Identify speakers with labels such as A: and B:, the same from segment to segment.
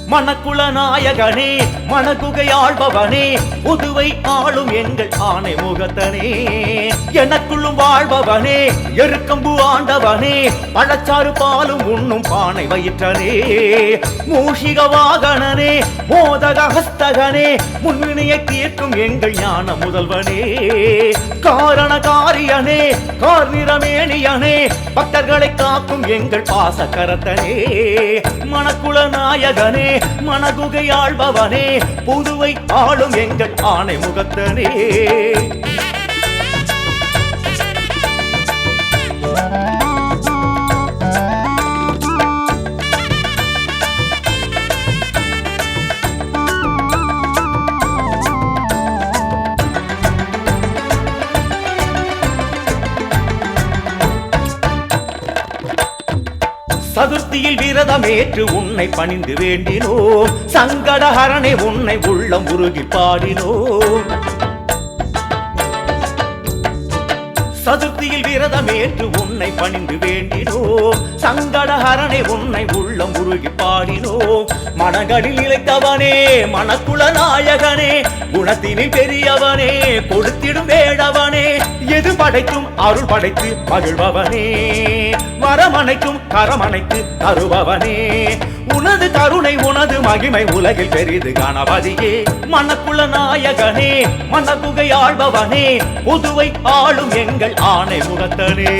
A: மணக்குள நாயகனே மணகுகையாழ்பவனே புதுவை ஆளும் எங்கள் ஆணை முகத்தனே எனக்குள்ளும் வாழ்பவனே எருக்கம்பு ஆண்டவனே பழச்சாறு பாலும் உண்ணும் பானை வயிற்றனே மூஷிக வாகனனே மோதக ஹஸ்தகனே முன்வினையை தீர்க்கும் எங்கள் ஞான முதல்வனே காரண காரியனே கார்நிறமேனியனே பக்தர்களை காக்கும் எங்கள் பாசக்கரத்தனே மணக்குள நாயகனே மணகுகையாழ்பவனே புதுவை ஆளும் எங்கள் ஆணை முகத்தனே சதுர்த்தியில் விரதமேற்று உன்னை பணிந்து வேண்டினோம் சங்கடஹரனே உன்னை உள்ளம் உருகி பாடினோம் சதுர்த்தியில் விரதமேற்று உன்னை பணிந்து வேண்டினோம் சங்கடஹரனே உன்னை உள்ளம் உருகி பாடினோம் மனங்களில் இழைத்தவனே மணக்குள நாயகனே குணத்தினில் பெரியவனே கொடுத்திடும் வேடவனே எது படைக்கும் அருள் படைத்து மகிழ்பவனே வரமனைக்கும் கரமனைத்து தருபவனே உனது கருணை உனது மகிமை உலகில் பெரிது கணபதியே மணக்குள நாயகனே மணகுகையாழ்பவனே புதுவை ஆளும் எங்கள் ஆணை முகத்தனே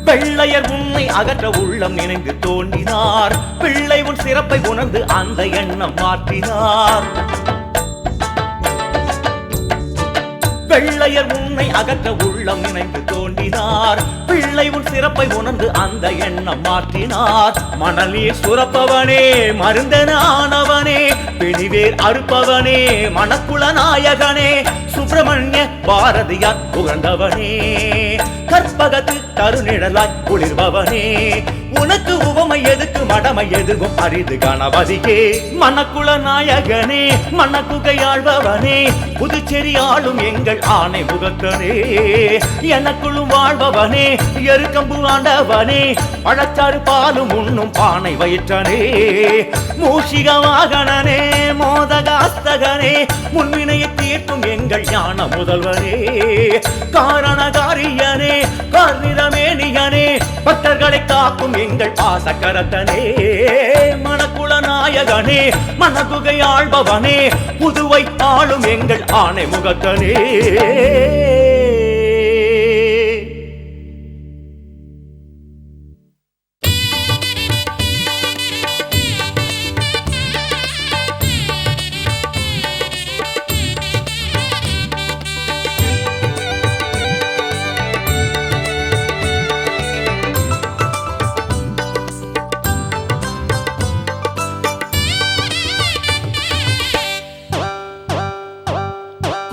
A: பிள்ளையர் உன்னை அகற்ற உள்ளம் நினைந்து தோன்றினார் பிள்ளை உன் சிறப்பை உணர்ந்து அந்த எண்ணம் மாற்றினார் பிள்ளையர் உன்னை அகற்ற உள்ளம் நினைந்து தோன்றினார் பிள்ளை உன் சிறப்பை உணர்ந்து அந்த எண்ணம் மாற்றினார் மணலில் சுரப்பவனே மருந்தனானவனே பிணிவேர் அறுப்பவனே மணக்குள நாயகனே சுப்பிரமணிய பாரதியார் புகழ்ந்தவனே கற்பகத்து தருநிழலாய் குளிர்பவனே உனக்கு உவமை எதுக்கு மடமை எதுவும் அரிது கணபதியே மணக்குள நாயகனே மணகுகையாழ்பவனே புதுச்சேரி ஆளும் எங்கள் ஆணை முகத்தனே எனக்குள்ளும் வாழ்பவனே எருக்கம்பு ஆண்டவனே பழச்சாறு பாலும் உண்ணும் பானை வயிற்றனே மூஷிக வாகனனே மோதகாஸ்தகனே முன்வினையை தீர்க்கும் எங்கள் ஞான முதல்வனே காரணகாரியனே கார்நிறமேனியனே பக்தர்களை காக்கும் எங்கள் பாசக்கரத்தனே மணக்குள நாயகனே மணகுகையாழ்பவனே புதுவை ஆளும் எங்கள் ஆணை முகத்தனே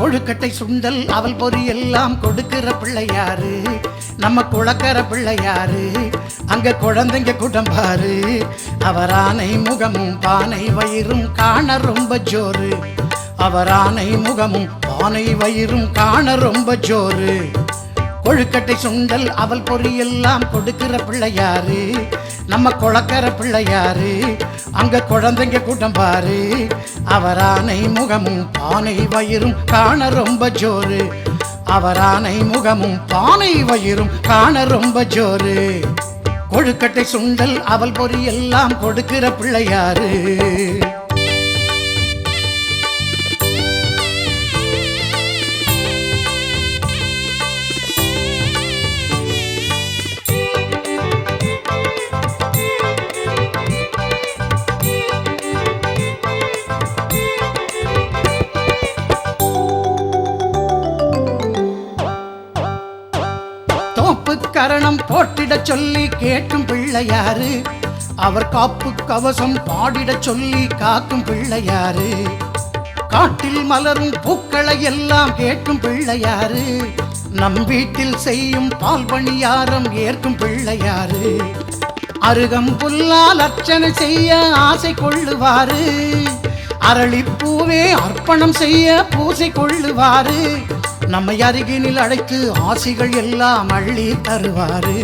B: கொழுக்கட்டை சுண்டல் அவல் பொறி எல்லாம் கொடுக்கிற பிள்ளையாரு நம்ம குளக்கர பிள்ளையாரு அங்க குழந்தைங்க குடம்பாரு அவரானை முகமும் பானை வயிறும் காண ரொம்ப ஜோரு அவரானை முகமும் பானை வயிறும் காண ரொம்ப ஜோரு கொழுக்கட்டை சுண்டல் அவல் பொறி எல்லாம் கொடுக்கிற பிள்ளையாரு நம்ம குளக்கர பிள்ளையாரு அங்க குழந்தைங்க கூட்டம் பாரு அவரானை முகமும் பானை வயிறும் காண ரொம்ப ஜோரு அவரானை முகமும் பானை வயிறும் காண ரொம்ப ஜோரு கொழுக்கட்டை சுண்டல் அவல் பொறி எல்லாம் கொடுக்கிற பிள்ளையாரு கரணம் போட்டிட சொல்லி கேட்கும் பிள்ளையாரு அவர் காப்பு கவசம் பாடிட சொல்லி காக்கும் பிள்ளையாரு காட்டில் மலரும் பூக்களை எல்லாம் கேட்கும் பிள்ளையாரு நம் வீட்டில் செய்யும் பால் பணியாரம் ஏற்கும் பிள்ளையாரு. அருகம்புல்லால் அர்ச்சனை செய்ய ஆசை கொள்ளுவாரு. அரளிப்பூவே அர்ப்பணம் செய்ய பூசை கொள்ளுவாரு. நம்மை அருகினில் அழைத்து ஆசிகள் எல்லாம் அள்ளி தருவாரு.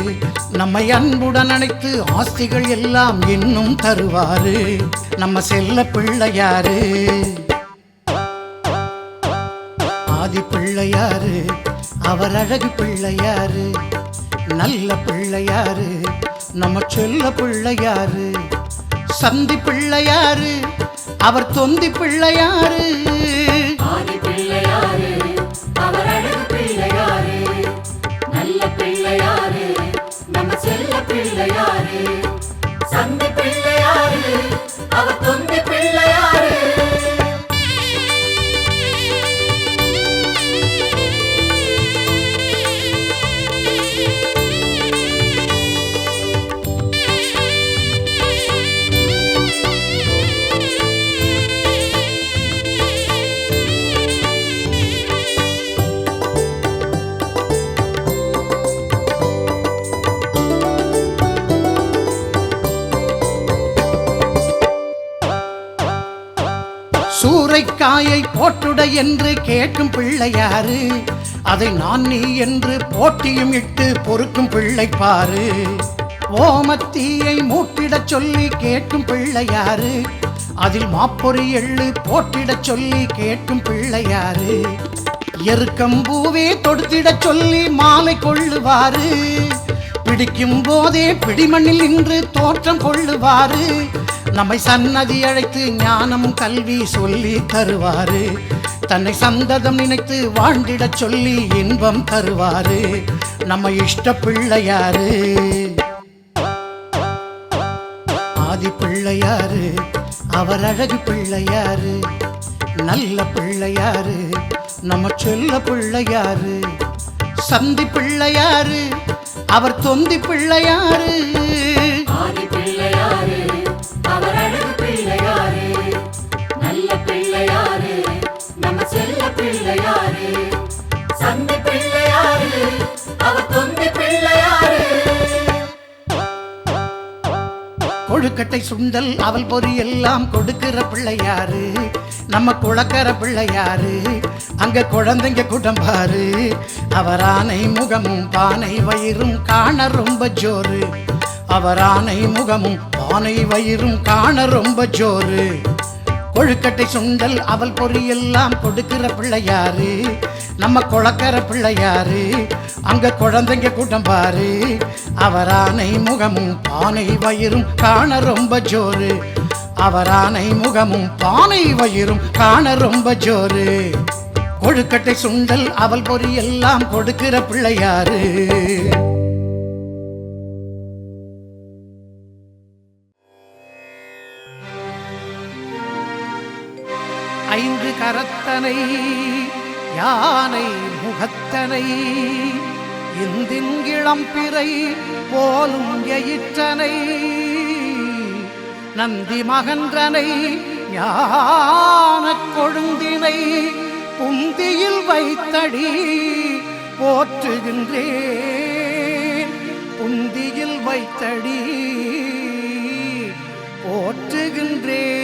B: நம்மை அன்புடன் அழைத்து ஆஸ்திகள் எல்லாம் இன்னும் தருவாரு. நம்ம செல்ல பிள்ளையாரு, ஆதி பிள்ளையாரு, அவர் அழகு பிள்ளையாரு, நல்ல பிள்ளையாரு, நம்ம செல்ல பிள்ளையாரு. சந்தி பிள்ளையாரு, அவர் தொந்தி பிள்ளையாரு.
C: ஆதி பிள்ளையாரு, அவர் அழகு பிள்ளையாரு, நல்ல பிள்ளையாரு, நம்ம செல்ல பிள்ளையாரு. சந்தி பிள்ளையாரு, அவர் தொந்தி பிள்ளையாரு.
B: சூறைக்காயை போட்டுட என்று கேட்கும் பிள்ளையாரு. அதை நான் நீ என்று போட்டியும் இட்டு பொறுக்கும் பிள்ளை பாரு. ஓமத்தீயை மூட்டிடச் சொல்லி கேட்கும் பிள்ளையாரு. அதில் மாப்பொறி எள்ளு போட்டிடச் சொல்லி கேட்கும் பிள்ளையாரு. எருக்கம்பூவே தொடுத்திடச் சொல்லி மாலை கொள்ளுவாரு. பிடிக்கும் போதே பிடிமண்ணில் நின்று தோற்றம் கொள்ளுவாரு. நம்மை சன்னதி அழைத்து ஞானமும் கல்வி சொல்லி தருவாரு. தன்னை சந்ததம் நினைத்து வாழ்ந்திடச் சொல்லி இன்பம் தருவாரு. நம்ம இஷ்ட பிள்ளையாரு, ஆதி பிள்ளையாரு, அவர் அழகு பிள்ளையாரு, நல்ல பிள்ளையாரு, நம்ம செல்ல பிள்ளையாரு. சந்தி பிள்ளையாரு, அவர் தொந்தி பிள்ளையாரு.
C: ஆதி பிள்ளையாரு, அவர் அழகு பிள்ளையாரு, நல்ல பிள்ளையாரு, நம்ம செல்ல பிள்ளையாரு. சந்தி பிள்ளையாரு, அவர் தொந்தி பிள்ளையாரு.
B: கொழுக்கட்டை சுண்டல் அவல் பொறி எல்லாம் கொடுக்கிற பிள்ளையாரு. நம்ம குளக்கர பிள்ளையாரு, அங்க குழந்தைங்க குடம்பாரு. அவர் ஆனை முகமும் பானை வயிறும் காண ரொம்ப ஜோரு. அவர் ஆனை முகமும் பானை வயிறும் காண ரொம்ப ஜோரு. கொழுக்கட்டை சுண்டல் அவல் பொறி எல்லாம் கொடுக்கிற பிள்ளையாரு. நம்ம குளக்கர பிள்ளையாரு, அங்க குழந்தைங்க குடம்பாரு. அவர் ஆனை முகமும் பானை வயிறும் காண ரொம்ப ஜோரு. அவர் ஆனை முகமும் பானை வயிறும் காண ரொம்ப ஜோரு. கொழுக்கட்டை சுண்டல் அவல் பொறி எல்லாம் கொடுக்கிற பிள்ளையாரு. ஐந்து கரத்தனை யானை முகத்தனை இந்தின் இளம்பிறை போலும் எயிற்றனை நந்தி மகன்றனை ஞான கொழுந்தினை புந்தியில் வைத்தடி போற்றுகின்றேன். புந்தியில் வைத்தடி போற்றுகின்றேன்.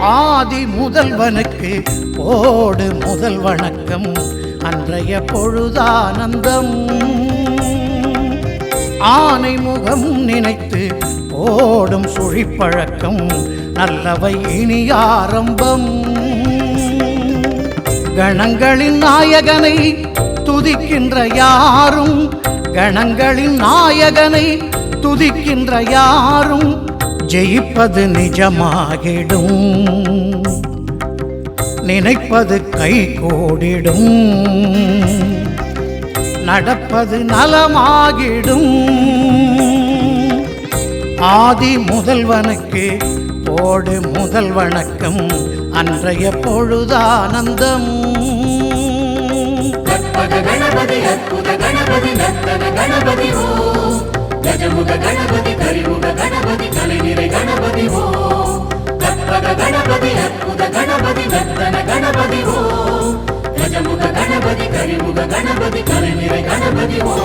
B: ஆதி முதல்வனுக்கு போடு முதல் வணக்கம். அன்றைய பொழுதானந்தம் ஆனை முகம் நினைத்து ஓடும் சுழிப்பழக்கம். நல்லவை இனி ஆரம்பம். கணங்களின் நாயகனை துதிக்கின்ற யாரும், கணங்களின் நாயகனை துதிக்கின்ற யாரும் ஜெயிப்பது நிஜமாகிடும், நினைப்பது கை கூடிடும், நடப்பது நலமாகிடும். ஆதி முதல்வனுக்கு போடு முதல் வணக்கம், அன்றைய பொழுதானந்தம்.
C: கற்பக கணபதி அற்புத கணபதி நர்த்தன கணபதி ஓ, கஜமுக கணபதி கரிமுக கணபதி கலைநிறை கணபதி ஓ. கற்பக கணபதி அற்புத கணபதி நர்த்தன கணபதி ஓ, கஜமுக கணபதி கரிமுக கணபதி கலைநிறை கணபதி ஓ.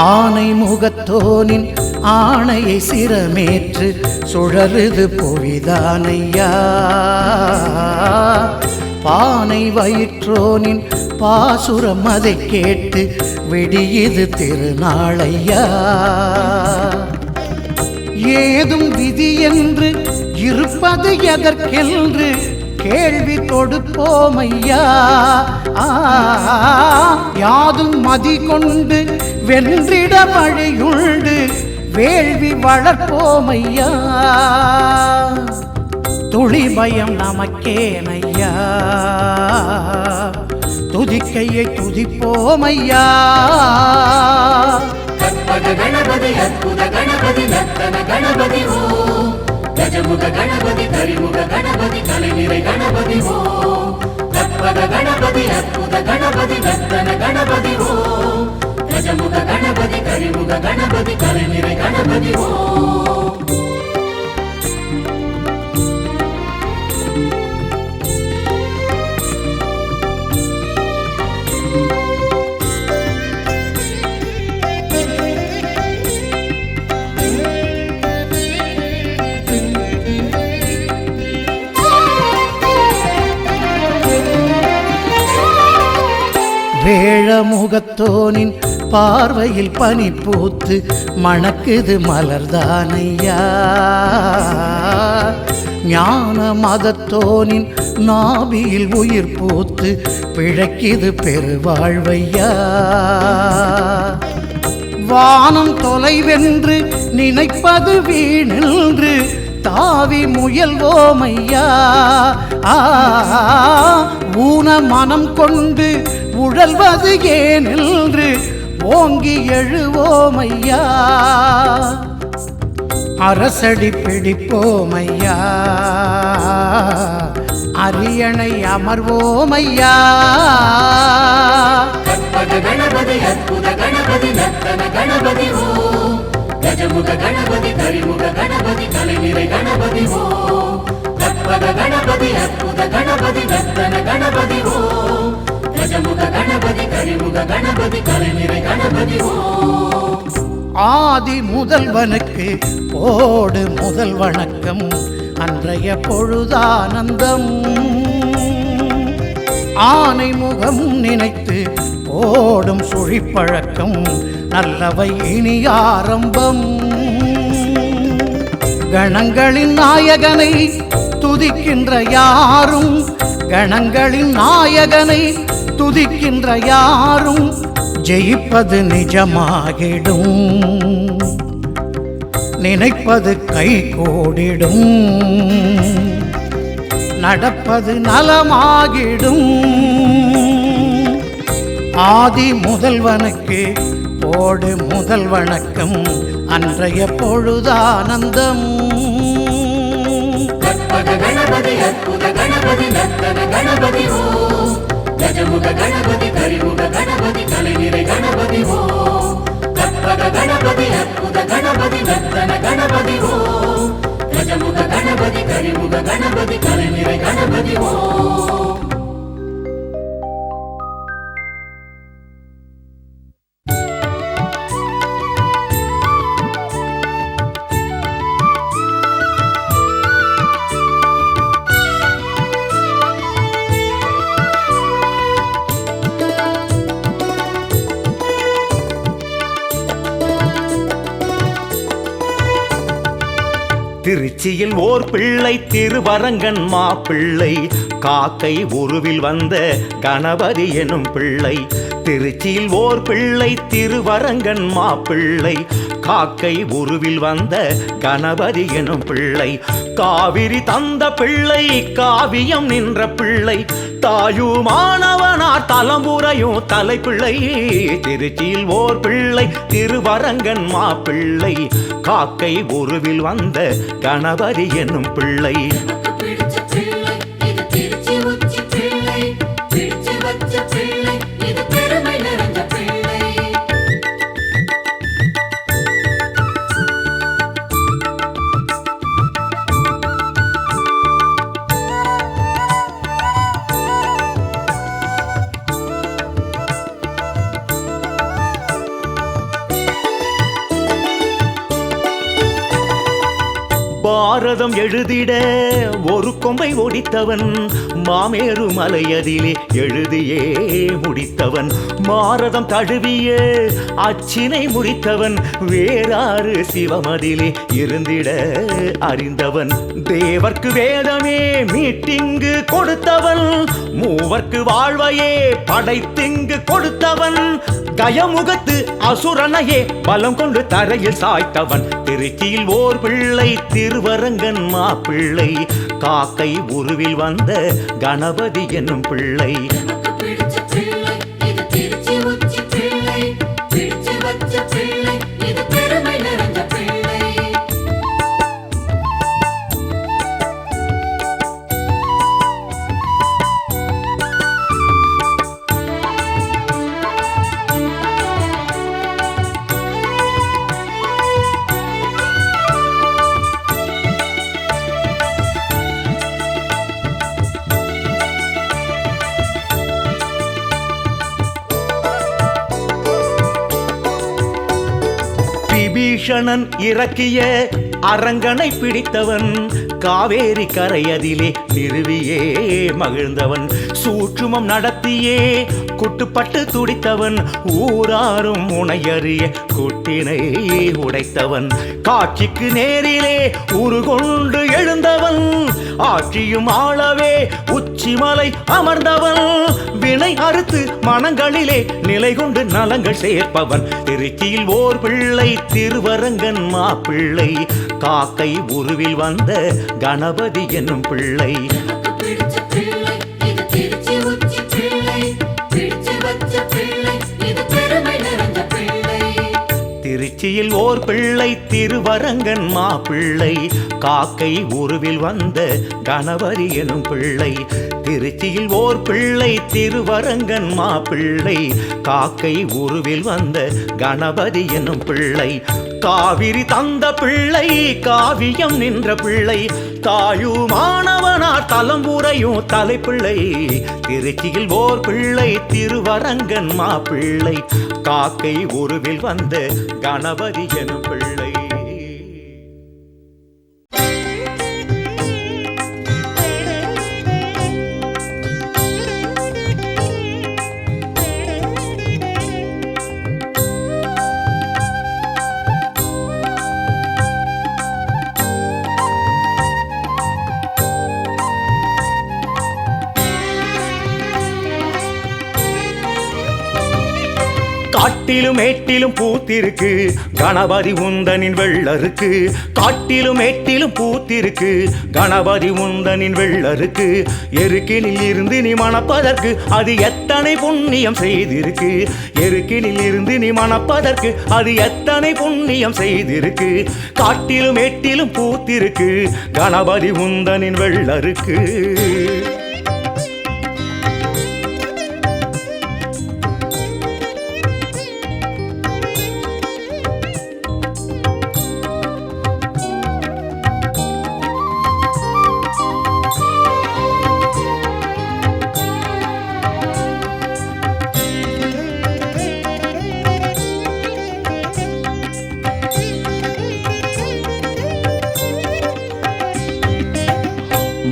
B: ஆனை முகத்தோனின் ஆணையை சிரமேற்று சுழலுது புவிதானையா, பானை வயிற்றோனின் பாசுரம் அதை கேட்டு விடியுது திருநாளையா. ஏதும் விதி என்று இருப்பது எதற்கென்று கேள்வி கொடுப்போமையா. யாதும் மதி கொண்டு வென்றிட வழியுண்டு வேள்வி வளர்ப்போமையா. துளி பயம் நமக்கேனையா, துதிக்கையை துதிப்போமையா.
C: கற்பக கணபதி அற்புத கணபதி நர்த்தன கணபதி ஓ, கஜமுக கணபதி கரிமுக கணபதி கலைநிறை கணபதி ஓ. கற்பக கணபதி அற்புத கணபதி நர்த்தன கணபதி ஓ, கஜமுக கணபதி கரிமுக கணபதி கலைநிறை கணபதி ஓ.
B: வேழமுகத்தோனின் பார்வையில் பனி பூத்து மணக்குது மலர்தானையா. ஞான மதத்தோனின் நாபியில் உயிர் பூத்து பிழைக்குது பெருவாழ்வையா. வானம் தொலைவென்று நினைப்பது வீணின்று தாவி முயல்வோமையா. ஊன மனம் கொண்டு உழல்வது ஏனென்று ஓங்கி எழுவோமையா. அரசடி பிடிப்போமையா, அரியணை அமர்வோமையா.
C: கற்பக கணபதி அற்புத கணபதி நர்த்தன கணபதி ஓ, கஜமுக கணபதி கரிமுக கணபதி கலைநிறை கணபதி ஓ. கற்பக கணபதி அற்புத கணபதி நர்த்தன கணபதி ஓ, கஜமுக கணபதி கரிமுக கணபதி கலைநிறை கணபதி ஓ.
B: ஆதி முதல்வனுக்கு போடு முதல் வணக்கம், அன்றைய பொழுதானந்தம். ஆனை முகம் நினைத்து போடும் சுழிப்பழக்கம், நல்லவை இனி ஆரம்பம். கணங்களின் நாயகனை துதிக்கின்ற யாரும், கணங்களின் நாயகனை துதிக்கின்ற யாரும் ஜெயிப்பது நிஜமாகிடும், நினைப்பது கை கூடிடும், நடப்பது நலமாகிடும். ஆதி முதல்வனுக்கு போடு முதல் வணக்கம், அன்றைய பொழுதானந்தம்.
C: கற்பக கணபதி அற்புத கணபதி நர்த்தன கணபதி ஓ, கஜமுக கணபதி கரிமுக கணபதி கலைநிறை கணபதி ஓ. கற்பக கணபதி அற்புத கணபதி நர்த்தன கணபதி ஓ, கஜமுக கணபதி கரிமுக கணபதி கலைநிறை கணபதி ஓ.
A: திருச்சியில் ஓர் பிள்ளை திருவரங்கன் மாப்பிள்ளை காக்கை உருவில் வந்த கணபதி எனும் பிள்ளை. திருச்சியில் ஓர் பிள்ளை திருவரங்கன் மாப்பிள்ளை காக்கை உருவில் வந்த கணபதி எனும் பிள்ளை. காவிரி தந்த பிள்ளை காவியம் நின்ற பிள்ளை தாயுமானவனார் தலைமுறையும் தலைப்பிள்ளை. திருச்சியில் ஓர் பிள்ளை திருவரங்கன் மாப்பிள்ளை காக்கை உருவில் வந்த கணபதி என்னும் பிள்ளை.
C: பிடிச்ச பிள்ளை இது திருச்சி உச்சி பிள்ளை, பிடிச்சு வச்ச பிள்ளை இது பெருமை நிறைஞ்ச பிள்ளை.
A: பாரதம் எழுதிட ஒரு கொம்பை ஒடித்தவன் மாமேரு மலையதிலே எழுதியே முடித்தவன். பாரதம் தழுவிய அச்சினை முடித்தவன் வேறாறு சிவமதிலே இருந்திட அறிந்தவன். தேவர்க்கு வேதமே மீட்டிங்கு கொடுத்தவன் மூவர்க்கு வாழ்வையே படைத்திங்கு கொடுத்தவன். கயமுகத்து அசுரனையே பலம் கொண்டு தரையில் சாய்த்தவன். திருச்சியில் ஓர் பிள்ளை திருவரங்கன் மாப்பிள்ளை காக்கை உருவில் வந்த கணபதி என்னும் பிள்ளை.
C: பிடிச்ச பிள்ளை இது திருச்சி உச்சி பிள்ளை, பிடிச்சு வச்ச பிள்ளை இது பெருமை நிறைஞ்ச பிள்ளை.
A: விபீஷணன் இறக்கிய அரங்கனை பிடித்தவன் காவேரி கரையதிலே நிறுவியே மகிழ்ந்தவன். சூட்சுமம் நடத்தியே குட்டுப்பட்டு துடித்தவன் ஊராரும் உனையறிய குட்டினை உடைத்தவன். காட்சிக்கு நேரிலே உருகொண்டு எழுந்தவன் ஆட்சியும் ஆளவே உச்சிமலை அமர்ந்தவன். வினை அறுத்து மனங்களிலே நிலை கொண்டு நலங்கள் சேர்ப்பவன். திருச்சியில் ஓர் பிள்ளை திருவரங்கன் மாப்பிள்ளை காக்கை உருவில் வந்த கணபதி என்னும் பிள்ளை.
C: பிடிச்ச பிள்ளை இது திருச்சி உச்சி பிள்ளை, பிடிச்சு வச்ச பிள்ளை இது பெருமை நிறைஞ்ச பிள்ளை.
A: திருச்சியில் ஓர் பிள்ளை திருவரங்கன் மாப்பிள்ளை காக்கை உருவில் வந்த கணபதி எனும் பிள்ளை. திருச்சியில் ஓர் பிள்ளை திருவரங்கன் மாப்பிள்ளை காக்கை உருவில் வந்த கணபதி எனும் பிள்ளை. காவிரி தந்த பிள்ளை காவியம் நின்ற பிள்ளை தாயுமானவனார் தலைமுறையும் தலைப்பிள்ளை. திருச்சியில் ஓர் பிள்ளை திருவரங்கன் மாப்பிள்ளை காக்கை உருவில் வந்த கணபதி எனும் பிள்ளை. காட்டிலும் மேட்டிலும் பூத்திருக்கு கணபதி உந்தனின் வெள்ளருக்கு. காட்டிலும் மேட்டிலும் பூத்திருக்கு கணபதி உந்தனின் வெள்ளருக்கு. எருக்கினில் இருந்து நீ மணப்பதற்கு அது எத்தனை புண்ணியம் செய்திருக்கு. எருக்கினில் இருந்து நீ மணப்பதற்கு அது எத்தனை புண்ணியம் செய்திருக்கு. காட்டிலும் மேட்டிலும் பூத்திருக்கு கணபதி உந்தனின் வெள்ளருக்கு.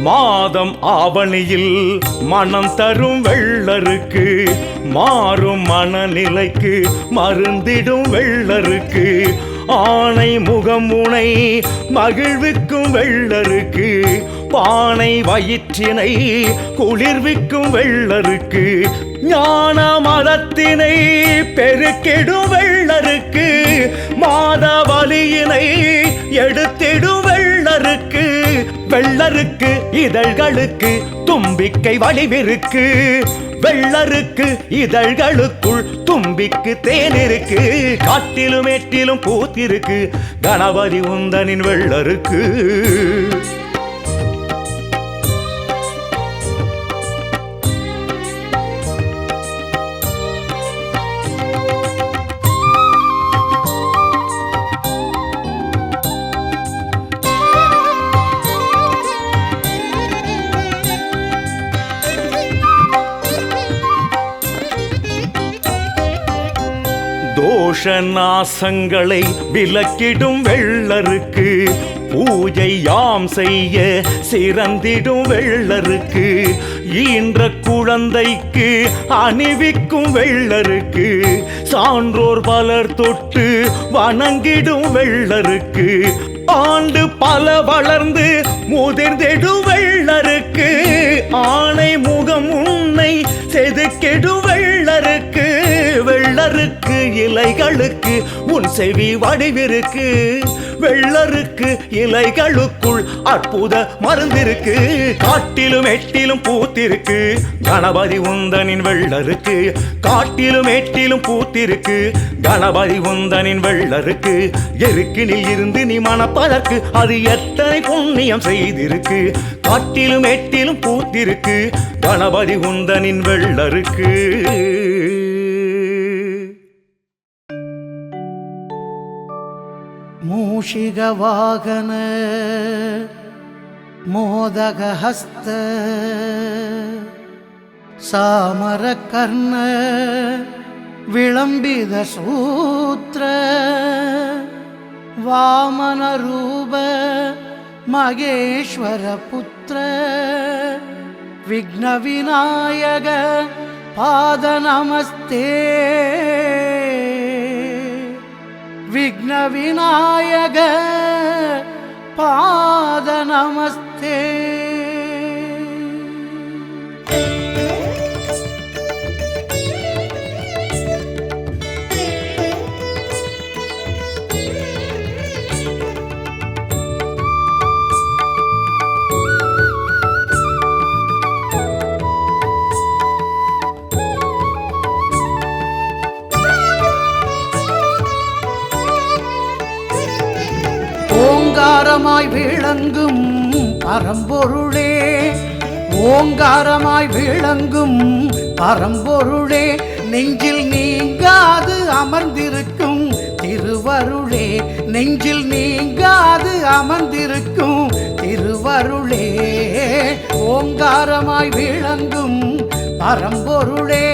A: மாதம் ஆவணியில் மனம் தரும் வெள்ளருக்கு, மாறும் மனநிலைக்கு மருந்திடும் வெள்ளருக்கு. ஆணை முகம் முனை மகிழ்விக்கும் வெள்ளருக்கு பானை வயிற்றினை குளிர்விக்கும் வெள்ளருக்கு ஞான மதத்தினை பெருக்கிடும் வெள்ளருக்கு மாத வலியினை எடுத்திடும் வெள்ளருக்கு வெள்ளருக்கு இதழ்களுக்கு தும்பிக்கை வடிவிருக்கு வெள்ளருக்கு இதழ்களுக்குள் தும்பிக்கு தேனிருக்கு காட்டிலும் ஏட்டிலும் பூத்திருக்கு கணபதி உந்தனின் வெள்ளருக்கு தோஷ நாசங்களை விலக்கிடும் வெள்ளருக்கு பூஜை யாம் செய்ய சிறந்திடும் வெள்ளருக்கு ஈன்ற குழந்தைக்கு அணிவிக்கும் வெள்ளருக்கு சான்றோர் பலர் தொட்டு வணங்கிடும் வெள்ளருக்கு ஆண்டு பல வளர்ந்து முதிர்ந்திடும் வெள்ளருக்கு ஆணை முகம் உன்னை செதுக்கிடும் வெள்ளருக்கு வெள்ளருக்கு இலைகளுக்கு உன் செவி வடிவிருக்கு வெள்ளருக்கு இலைகளுக்குள் அற்புத மருந்திருக்கு காட்டிலும் எட்டிலும் பூத்திருக்கு கணபதி உந்தனின் வெள்ளருக்கு காட்டிலும் எட்டிலும் பூத்திருக்கு கணபதி உந்தனின் வெள்ளருக்கு எருக்கினில் இருந்து நீ மணப்பதற்கு அது எத்தனை புண்ணியம் செய்திருக்கு காட்டிலும் எட்டிலும் பூத்திருக்கு கணபதி உந்தனின் வெள்ளருக்கு
B: மூஷிக வாகன மோதக ஹஸ்த சாமர கர்ண விளம்பித சூத்திர வாமன ரூப மகேஸ்வர புத்திர விக்ன விநாயக பாத நமஸ்தே விக்ன விநாயக பாத நமஸ்தே ஓங்காரமாய் விளங்கும் பரம்பொருளே ஓங்காரமாய் விளங்கும் பரம்பொருளே நெஞ்சில் நீங்காது அமர்ந்திருக்கும் திருவருளே நெஞ்சில் நீங்காது அமர்ந்திருக்கும் திருவருளே ஓங்காரமாய் விளங்கும் பரம்பொருளே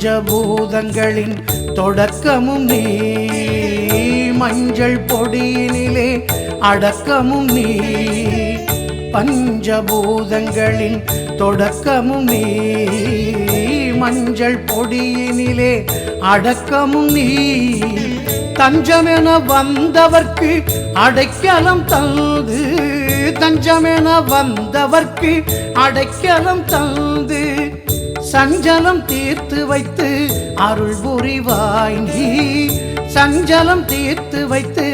B: பஞ்சபூதங்களின் தொடக்கமும் நீ மஞ்சள் பொடியினிலே அடக்கமும் நீ பஞ்சபூதங்களின் தொடக்கமும் நீ மஞ்சள் பொடியினிலே அடக்கமும் நீ தஞ்சமென வந்தவர்க்கு அடைக்கலம் தந்து தஞ்சமென வந்தவர்க்கு அடைக்கலம் தந்து சஞ்சலம் தீர்த்து வைத்து அருள் புரிவாய் நீ சஞ்சலம் தீர்த்து வைத்து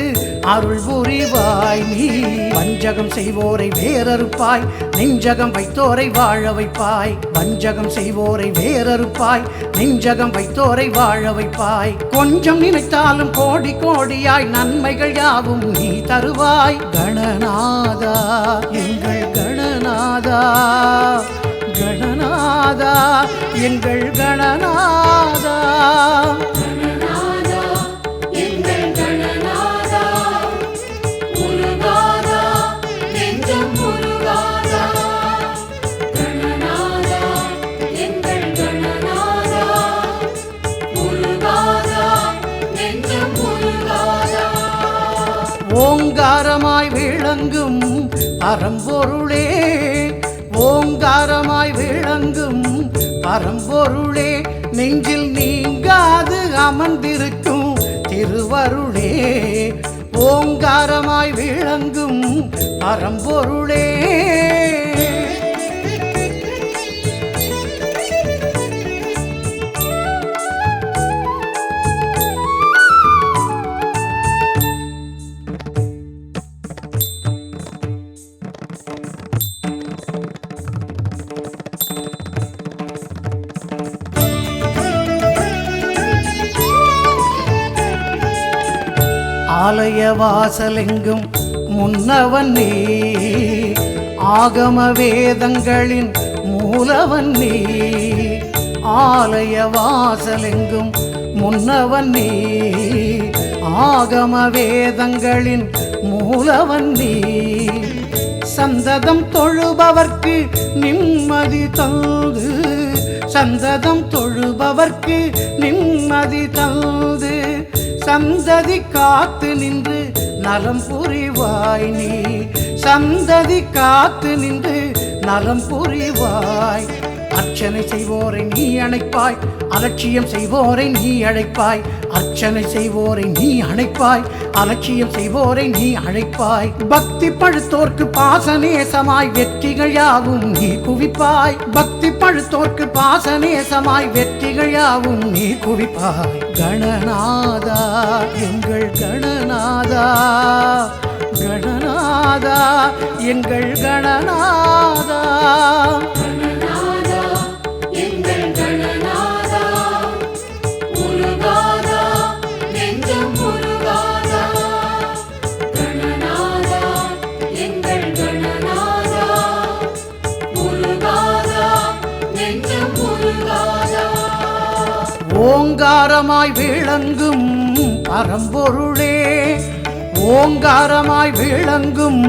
B: அருள் புரிவாய் நீ வஞ்சகம் செய்வோரை வேறறுப்பாய் நெஞ்சகம் வைத்தோரை வாழ வைப்பாய் வஞ்சகம் செய்வோரை வேறறுப்பாய் நெஞ்சகம் வைத்தோரை வாழ வைப்பாய் கொஞ்சம் நினைத்தாலும் கோடி கோடியாய் நன்மைகள் யாவும் நீ தருவாய் கணநாதா எங்கள் கணநாதா கணநாதா எங்கள் கணநாதா
C: கணநாதா எங்கள் கணநாதா முருகாதா நெஞ்சம் முருகாதா
B: ஓங்காரமாய் விளங்கும் பரம்பொருளே, ஓங்காரமாய் விளங்கும் பரம்பொருளே, நெஞ்சில் நீங்காது அமர்ந்திருக்கும் திருவருளே, ஓங்காரமாய் விளங்கும் பரம்பொருளே. ஆலய வாசலெங்கும் முன்னவன் நீ, ஆகம வேதங்களின் மூலவன் நீ, ஆலய வாசலெங்கும் முன்னவன் நீ, ஆகம வேதங்களின் மூலவன் நீ, சந்ததம் தொழுபவர்க்கு நிம்மதி தந்து, சந்ததம் தொழுபவர்க்கு நிம்மதி தந்து, சந்ததி காத்து நின்று நலம் புரிவாய் நீ, சந்ததி காத்து நின்று நலம் புரிவாய். அர்ச்சனை செய்வோரை நீ அணைப்பாய், அலட்சியம் செய்வோரை நீ அழைப்பாய், அர்ச்சனை செய்வோரை நீ அணைப்பாய், அலட்சியம் செய்வோரை நீ அழைப்பாய். பக்தி பழுத்தோர்க்கு பாசநேசமாய் வெற்றிகள் யாவும் நீ குவிப்பாய், பக்தி பழுத்தோர்க்கு பாசநேசமாய் வெற்றிகள் யாவும் நீ குவிப்பாய். கணநாதா எங்கள் கணநாதா, கணநாதா எங்கள் கணநாதா, ஓங்காரமாய் விளங்கும் பரம்பொருளே, ஓங்காரமாய் விளங்கும்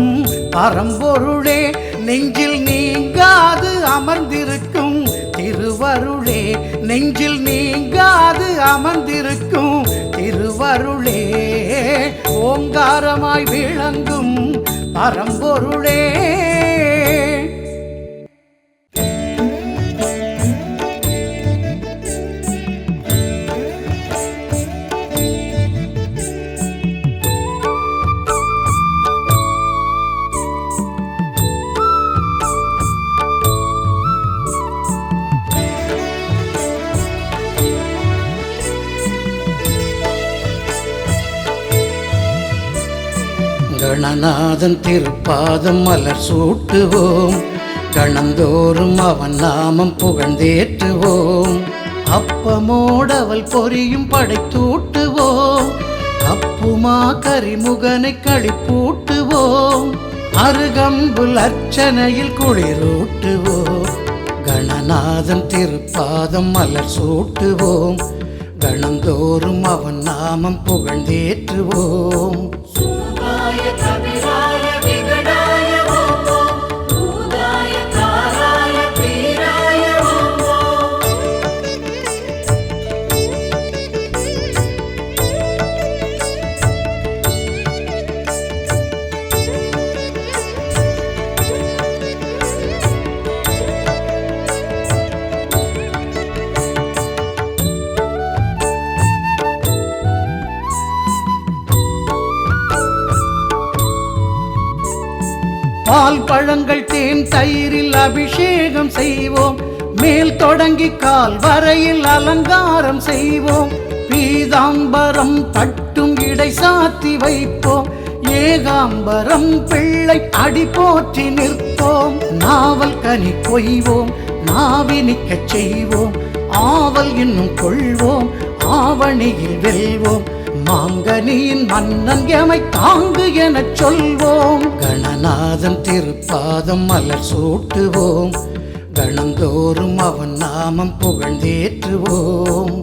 B: பரம்பொருளே, நெஞ்சில் நீங்காது அமர்ந்திருக்கும் திருவருளே, நெஞ்சில் நீங்காது அமர்ந்திருக்கும் திருவருளே, ஓங்காரமாய் விளங்கும் பரம்பொருளே. கணநாதன் திருப்பாதம் மலர் சூட்டுவோம், கணந்தோறும் அவன் நாமம் புகழ்ந்தேற்றுவோம், அப்பமோடவள் பொரியும் படைத்தூட்டுவோம், அப்புமா கரிமுகனை களிப்பூட்டுவோம், அருகம்புல் அர்ச்சனையில் குளிரூட்டுவோம். கணநாதன் திருப்பாதம் மலர் சூட்டுவோம், கணந்தோறும் அவன் நாமம் புகழ்ந்தேற்றுவோம். பால் பழங்கள் தேன் தயிரில் அபிஷேகம் செய்வோம், மேல் தொடங்கி கால் வரையில் அலங்காரம் செய்வோம், பீதாம்பரம் பட்டும் இடை சாத்தி வைப்போம், ஏகாம்பரம் பிள்ளை அடி போற்றி நிற்போம், நாவல் கனி கொய்வோம், நாவினிக்கச் செய்வோம், ஆவல் இன்னும் கொள்வோம், ஆவணியில் வெல்வோம், மாங்கனியின் மன்னன் எமை தாங்கு எனச் சொல்வோம். கணநாதன் திருப்பாதம் மலர் சூட்டுவோம், கணந்தோறும் அவன் நாமம் புகழ்ந்தேற்றுவோம்.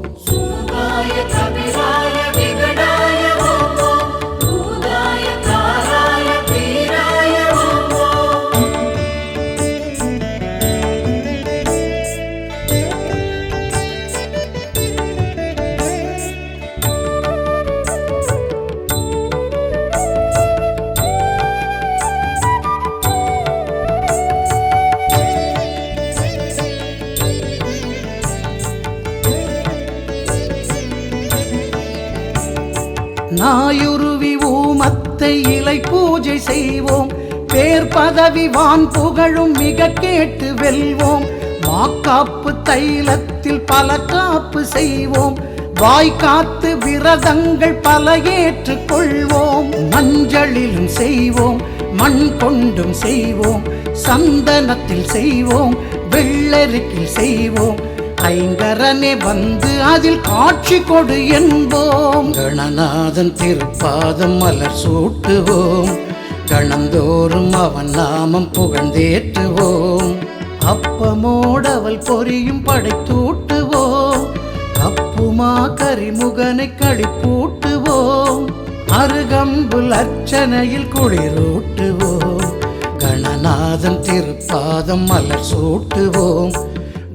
B: நாயுருவி ஊமத்தை இலை பூஜை செய்வோம், பேர் பதவி வான் புகழும் மிக கேட்டு வெல்வோம். மாக்காப்பு தைலத்தில் பல காப்பு செய்வோம், வாய்க்காத்து விரதங்கள் பல ஏற்றுக் கொள்வோம். மஞ்சளிலும் செய்வோம், மண் கொண்டும் செய்வோம், சந்தனத்தில் செய்வோம், வெள்ளரிக்கில் செய்வோம். ஐங்கரனே வந்து அதில் காட்சி கொடு என்போம். கணநாதன் திருப்பாதம் மலர் சூட்டுவோம், கணந்தோறும் அவன் நாமம் புகழ்ந்தேற்றுவோம். அப்பமோடவள் பொரியும் படைத்தூட்டுவோம், அப்புமா கரிமுகனை களிப்பூட்டுவோம். அருகம்புல் அர்ச்சனையில் குளிரூட்டுவோம், கணநாதன் திருப்பாதம் மலர் சூட்டுவோம்,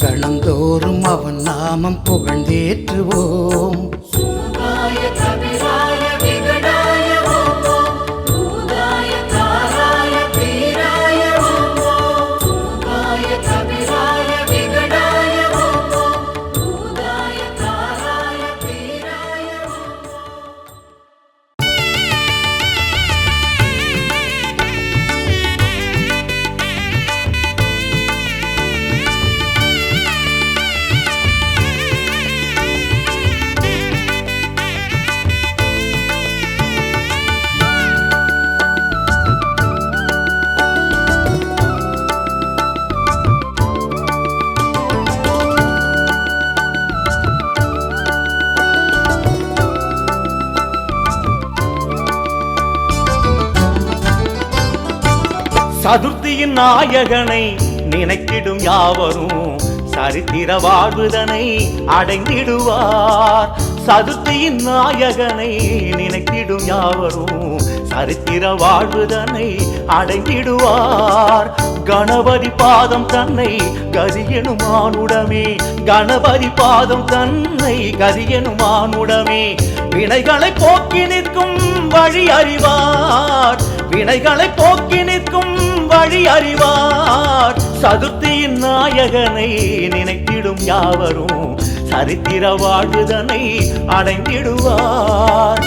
B: கணந்தோறும் அவன் நாமம் புகழ்ந்தேற்றுவோம்.
C: சுமுகாய கபிராய விகடாய ஓம் ஓம், பூதாய தாராய பீராய ஓம் ஓம். சுமுகாய கபிராய விகடாய ஓம் ஓம், பூதாய தாராய பீராய ஓம் ஓம்.
A: சதுர்த்தியின் நாயகனை நினைத்திடும் யாவரும் சரித்திர வாழ்வுதனை அடைந்திடுவார். சதுர்த்தியின் நாயகனை நினைத்திடும் யாவரும் சரித்திர வாழ்வுதனை அடைந்திடுவார். கணபதி பாதம் தன்னை கதியெனும் மானுடமே, கணபதி பாதம் தன்னை கதியெனும் மானுடமே. வினைகளை போக்கி நிற்கும் வழி அறிவார், வினைகளை போக்கி நிற்கும் வழி அறிவார். சதுர்த்தியின் நாயகனை நினைத்திடும் யாவரும் சரித்திர வாழ்வுதனை அடைந்திடுவார்.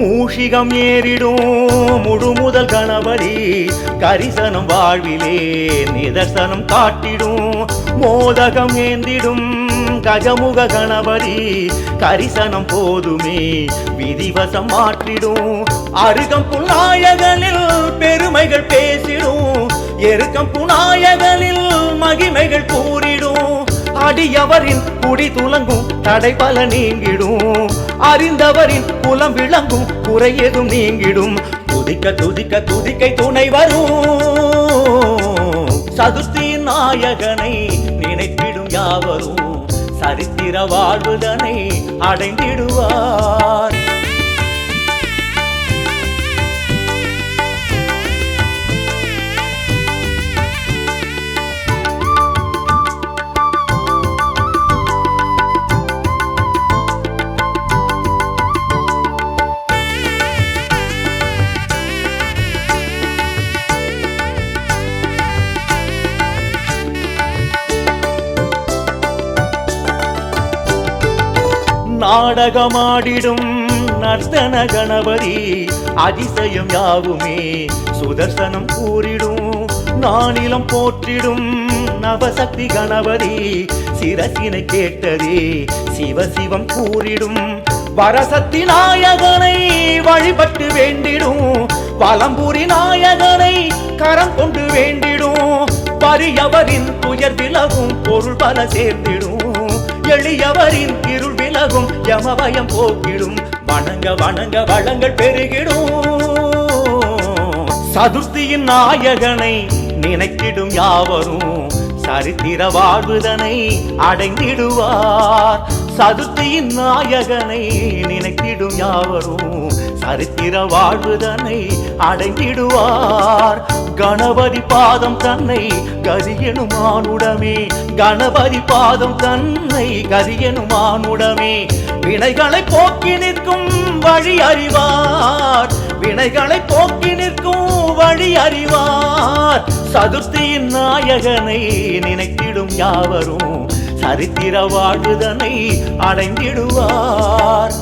A: மூஷிகம் ஏறிடும் முழுமுதல் கணபதி கரிசனம் வாழ்விலே நிதர்சனம் காட்டிடும். மோதகம் ஏந்திடும் கஜமுக கணபதி கரிசனம் போதுமே விதிவசம் மாற்றிடும். அருகம் புநாயகனில் பெருமைகள் பேசிடும், எருக்கம் புநாயகனில் மகிமைகள் கூறிடும். அடியவரின் குடி துலங்கும் தடை பல நீங்கிடும், அறிந்தவரின் குலம் விளங்கும் குறை எதும் நீங்கிடும். துதிக்க துதிக்க துதிக்கை துணை வரும். சதுர்த்தியின் நாயகனை நினைத்திடும் யாவரும் சரித்திர வாழ்வுதனை அடைந்திடுவார். நாடகமாடிடும் நர்த்தன கணபதி அதிசயம் யாவுமே சுதர்சனம் கூறிடும். நானிலம் போற்றிடும் நவசக்தி கணபதி சிரசினை கேட்டதே சிவசிவம் கூறிடும். வரசக்தி நாயகனை வழிபட்டு வேண்டிடும், வலம்புரி நாயகனை கரம் கொண்டு வேண்டிடும். பரியவரின் துயர் விலகும் பொருள் பல சேர்ந்திடும், எளியவரின் இருள் விலகும் யமபயம் போக்கிடும். வணங்க வணங்க வளங்கள் பெருகிடும். சதுர்த்தியின் நாயகனை நினைத்திடும் யாவரும் சரித்திர வாழ்வுதனை அடைந்திடுவார். சதுர்த்தியின் நாயகனை நினைத்திடும் யாவரும் சரித்திர வாழ்வுதனை அடைந்திடுவார் கணபதி பாதம் தன்னை கதியெனும் மானுடமே கணபதி பாதம் தன்னை கதியெனும் மானுடமே வினைகளை போக்கி நிற்கும் வழி அறிவார் வினைகளை போக்கி நிற்கும் வழி அறிவார் சதுர்த்தியின் நாயகனை நினைத்திடும் யாவரும் சரித்திர வாழ்வுதனை அடைந்திடுவார்